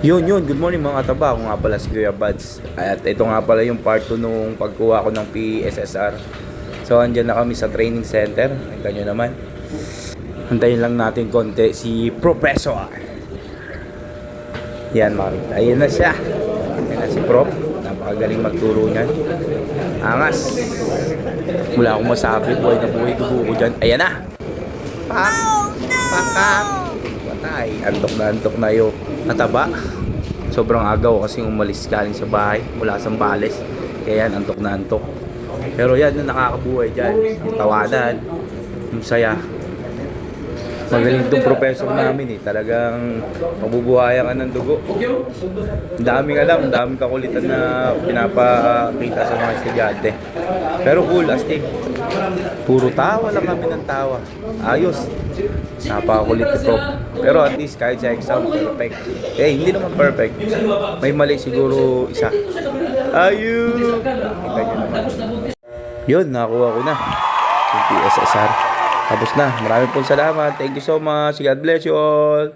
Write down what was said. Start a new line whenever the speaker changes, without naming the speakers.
Yun, good morning mga kataba. Ako nga pala si Kuya Buds. At ito nga pala yung part 2 nung pagkuha ko ng PSSR. So, andyan na kami sa training center. Nakita nyo naman. Antayin lang natin konti si Professor. Yan makita. Ayun na siya. Ayun na si Prof. Napakagaling magturo niyan. Angas. Wala akong masabi. Buhay na buhay ko dyan. Ayan na. Pak. Pakak. Patay. Antok na yung nataba. Sobrang agaw kasi umalis galing sa bahay mula sa Sambales. Kaya yan, antok na antok. Pero yan, yung nakakabuhay dyan. Yung tawanan, yung saya. Magaling itong professor namin eh. Talagang mabubuhayan ka ng dugo. Ang daming alam, ang daming kakulitan na pinapakita sa mga estudyante. Pero cool, astig. Puro tawa lang kami ng tawa. Ayos. Napakakulit ni Prof. Pero at least kahit sa exam, perfect. Eh, hindi naman perfect. May mali siguro isa. Ayun! Kita nyo naman. Yun, nakakuha ko na. Yung PSSR. Tapos na. Maraming pong salamat. Thank you so much. God bless you all.